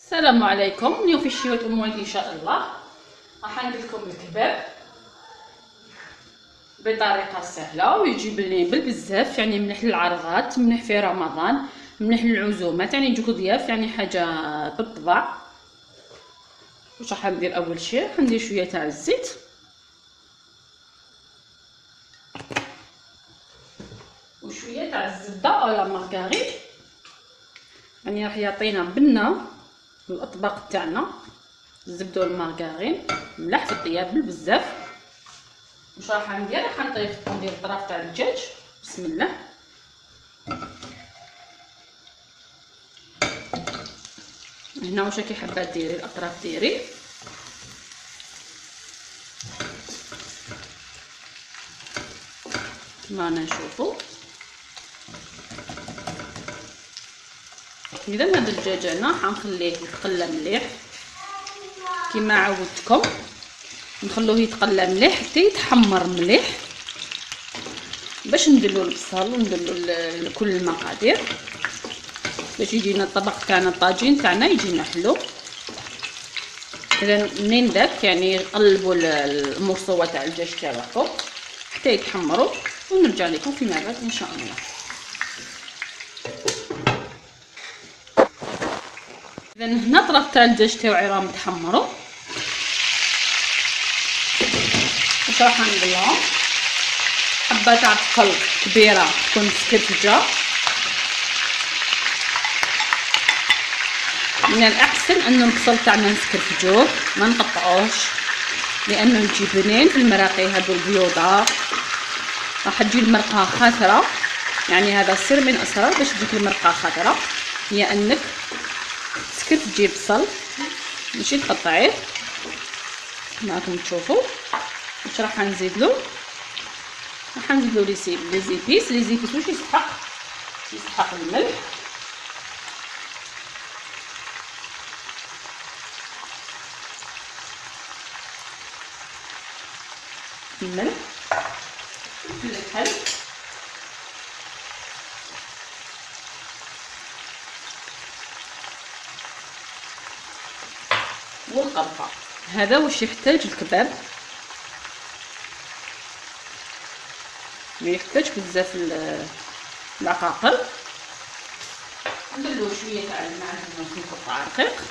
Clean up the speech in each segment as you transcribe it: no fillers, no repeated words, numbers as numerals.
السلام عليكم. اليوم في شهية ام وليد ان شاء الله راح ندير لكم الكباب بطريقه سهله ويجي بليبل بزاف، يعني مليح للعرغات، مليح في رمضان، مليح للعزومات، يعني يجوك ضياف، يعني حاجه بالطبع. واش راح ندير؟ اول شيء راح ندير شويه تاع الزيت وشويه تاع الزبده ولا مارغرين، يعني راح يعطينا بنه الاطباق تاعنا. الزبده والمارغرين ملح في الطياب بزاف. واش راح ندير؟ راح ندير الطراف تاع الدجاج. بسم الله. هنا واش راكي حابه ديري الاطراف ديري. كما رانا نشوفوا اذا هذا الدجاج انا حنخليه يتقلى مليح كما عودتكم، نخلوه يتقلى مليح حتى يتحمر مليح باش نديروا البصل ونديروا كل المقادير باش يجينا الطبق تاعنا، الطاجين تاعنا يجينا حلو. اذا منين داك يعني قلبوا المرصوه تاع الدجاج تاعكم حتى يتحمروا ونرجع لكم فيما بعد ان شاء الله. اذا هنا طرف تاع الدجاج تاعي راه متحمروا. واش راح ندير لهم؟ حبه تاع بقل كبيره تكون مسكرفجه، من الاحسن انه البصل تاعنا نسكرفجوه ما نقطعوش لانه يجي بنين في المراقي. هادو البيوضه راح تجي المرقه خضره، يعني هذا سر من اسرار باش تجيك المرقه خضره هي انك تسكرفجي بصل ماشي تقطعيه. معكم تشوفوا واش راح نزيد له. راح نزيد له لي زيبيس واش يسحق الملح، الملح الحل والقرفه. هذا واش يحتاج الكباب، ما يحتاج بزاف العقاقر. نديرو شويه تاع المعجون ونقطع رقيق.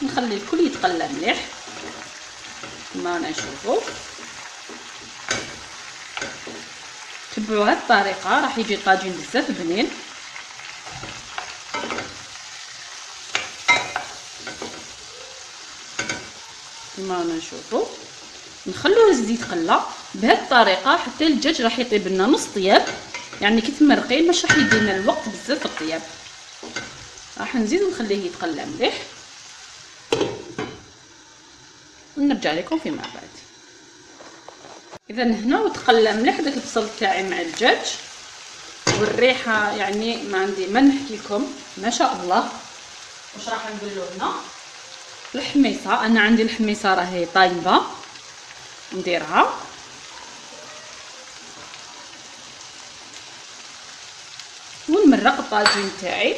نخلي الكل يتقلى مليح كما رانا نشوفوا. تبعوا هذه الطريقه راح يجي طاجين بزاف بنين. كما رانا نشوفوا نخلوه الزيت يتقلى بهذه الطريقه حتى الدجاج راح يطيب لنا نص طياب، يعني كي تمرقيه مش راح يدينا الوقت بزاف في الطياب. راح نزيد نخليه يتقلى مليح ونرجع لكم فيما بعد. اذا هنا وتقلى مليح داك البصل تاعي مع الدجاج والريحه، يعني ما عندي ما نحكي لكم ما شاء الله. واش راح ندير له هنا؟ الحميصه. انا عندي الحميصه راهي طايبه نديرها. ونمرق الطاجين تاعي.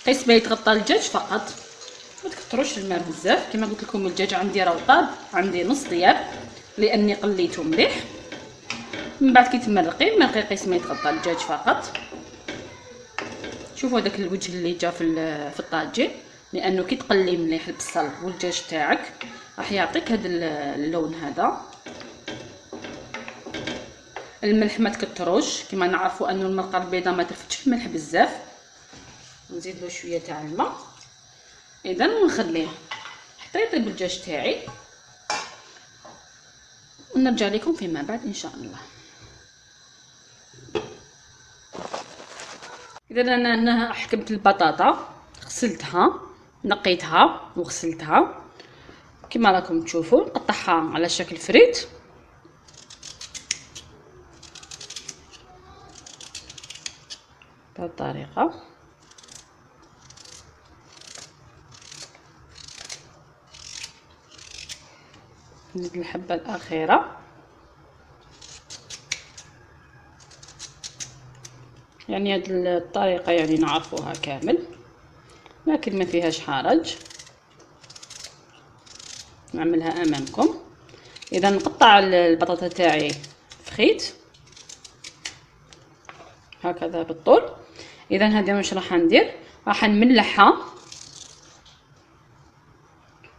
قيس ما يتغطى الدجاج فقط، ما تكثروش الماء بزاف. كما قلت لكم الدجاج عندي راه طاب، عندي نص طياب لاني قليته مليح. من بعد كي تمرقي مرقي قيس ما يتغطى الدجاج فقط. شوفوا هذاك الوجه اللي جا في الطاجين، لانه كي تقلي مليح البصل والدجاج تاعك راح يعطيك هذا اللون هذا. الملح ما تكثروش، كما نعرفوا انه المرقه البيضاء ما ترفدش الملح بزاف. نزيد له شويه تاع الماء اذا ونخليه حتى يطيب الدجاج تاعي ونرجع لكم فيما بعد ان شاء الله. اذا انا حكمت البطاطا، غسلتها نقيتها وغسلتها كما راكم تشوفوا. نقطعها على شكل فريت بهذه الطريقه. نزيد الحبة الأخيرة. يعني هاد الطريقة يعني نعرفوها كامل، لكن ما فيهاش حرج، نعملها أمامكم. إذا نقطع البطاطا تاعي في خيط هكذا بالطول. إذا هذه واش راح ندير، راح نملحها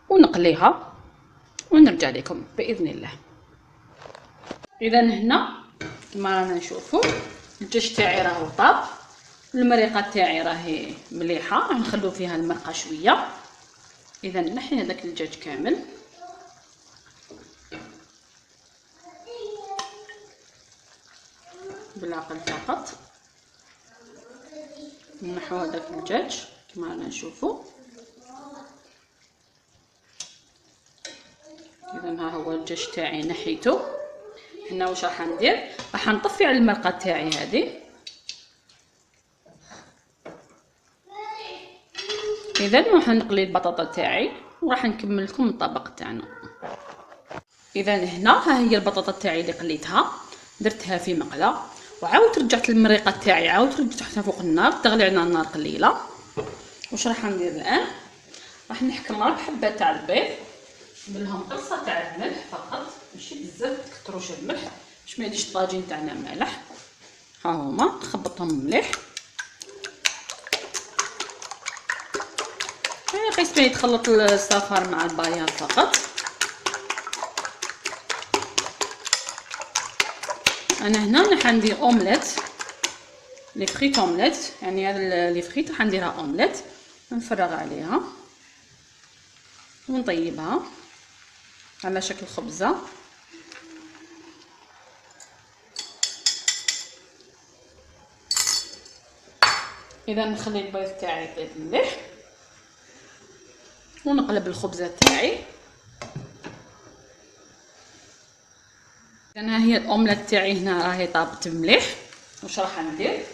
ونقليها ونرجع لكم باذن الله. اذا هنا كما رانا نشوفوا الدجاج تاعي راهو طاب، المريقه تاعي راهي مليحه، راح نخلو فيها المرقه شويه. اذا نحي هذاك الدجاج كامل، بالعقل فقط نحو هذاك الدجاج كما رانا نشوفوا. اذا ها هو الدجاج تاعي نحيته. هنا واش راح ندير، راح نطفي على المرقه تاعي هذه. اذا راح نقلي البطاطا تاعي وراح نكمل لكم الطبق تاعنا. اذا هنا ها هي البطاطا تاعي اللي قليتها، درتها في مقله وعاودت رجعت المريقه تاعي، عاودت رجعتها فوق النار تغلي على النار قليله. واش راح ندير الان، راح نحكم حبه تاع البيض، نديرلهم قرصه تاع الملح فقط، ماشي بزاف تكثروش الملح باش ما يديش الطاجين تاعنا مالح. ها هما نخبطهم مليح، قيس ما يتخلط الصفار مع البياض فقط. انا هنا راح ندير اومليت، لي فريت اومليت، يعني هذا لي فريت راح نديرها اومليت، نفرغ عليها ونطيبها على شكل خبزه. اذا نخلي البيض تاعي يطيب مليح ونقلب الخبزه تاعي. انا هي الاومليت تاعي هنا راهي طابت مليح. واش راح ندير،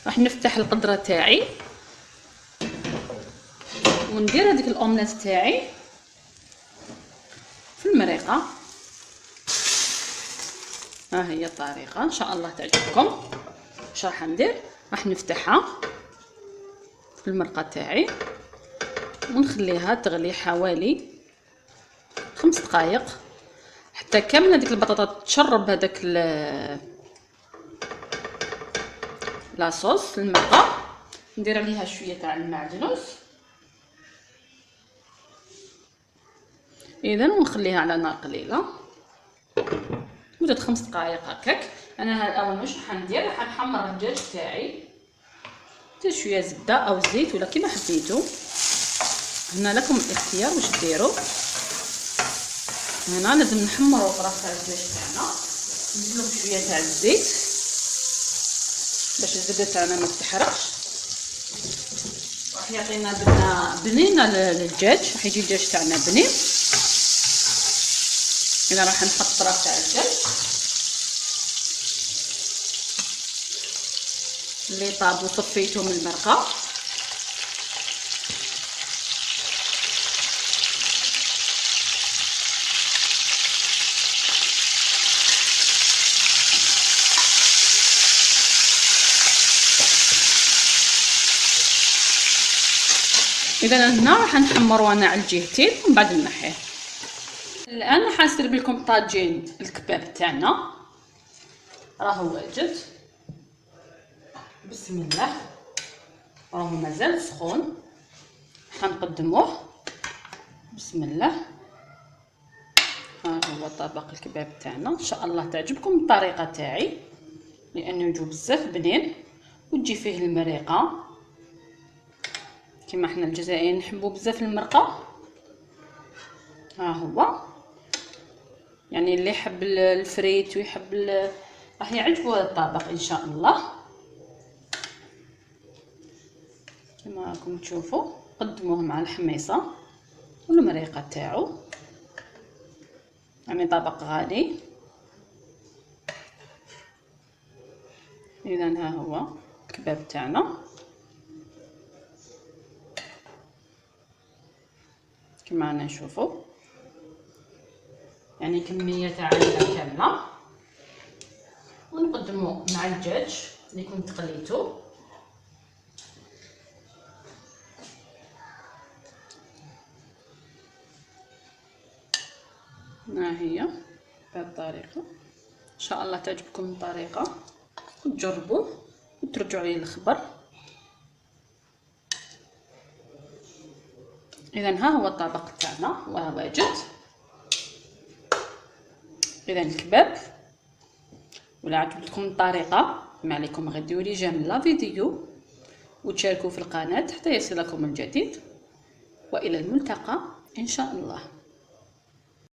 راح نفتح القدره تاعي وندير هذيك الاومليت تاعي في المريقه. ها هي الطريقه، ان شاء الله تعجبكم. واش راح ندير، راح نفتحها في المرقه تاعي ونخليها تغلي حوالي 5 دقائق حتى كامل هذيك البطاطا تشرب هذاك لاصوص المرقه. ندير عليها شويه تاع المعدنوس. اذا ونخليها على نار قليله مده 5 دقائق هكاك. انا اول واش راح ندير، راح نحمر الدجاج تاعي، ندير شويه زبده او زيت ولا كيما حبيتو، هنا لكم الاختيار واش ديروا. هنا لازم نحمروا الفراخ تاع الدجاج تاعنا، ندير لهم شويه تاع الزيت باش الزبده تاعنا ما تتحرقش، راح يعطينا بنينه للدجاج، راح يجي الدجاج تاعنا بنين. اذا راح نحط الفراخ تاع الدجاج اللي طاب وصفيته من المرقه. اذا هنا راح نحمرو انا على الجهتين ومن بعد نحيه. الان راح نسرب لكم طاجين الكباب تاعنا، راهو واجد. بسم الله، راهو مازال سخون، حنقدموه. بسم الله، ها هو طبق الكباب تاعنا. ان شاء الله تعجبكم الطريقه تاعي لانه يجو بزاف بنين وتجي فيه المريقه كما حنا الجزائريين نحبوا بزاف المرقه. ها هو يعني اللي يحب الفريت ويحب راح يعجبو هذا الطبق ان شاء الله. كما راكم تشوفوا قدموه مع الحميصه والمريقه تاعو، يعني طبق غالي. اذا ها هو الكباب تاعنا، كما رانا نشوفوا، يعني كميه تاع عندنا كامله. ونقدموا مع الدجاج اللي كنت قليته. ها هي بهذه الطريقه. ان شاء الله تعجبكم الطريقه وتجربوه وترجعوا لي الخبر. اذا ها هو الطبق تاعنا وها واجد. اذا الكباب، ولا عجبتكم الطريقه ما عليكم غير ديروا لي جيم لا فيديو وتشاركوا في القناه حتى يصلكم الجديد، والى الملتقى ان شاء الله.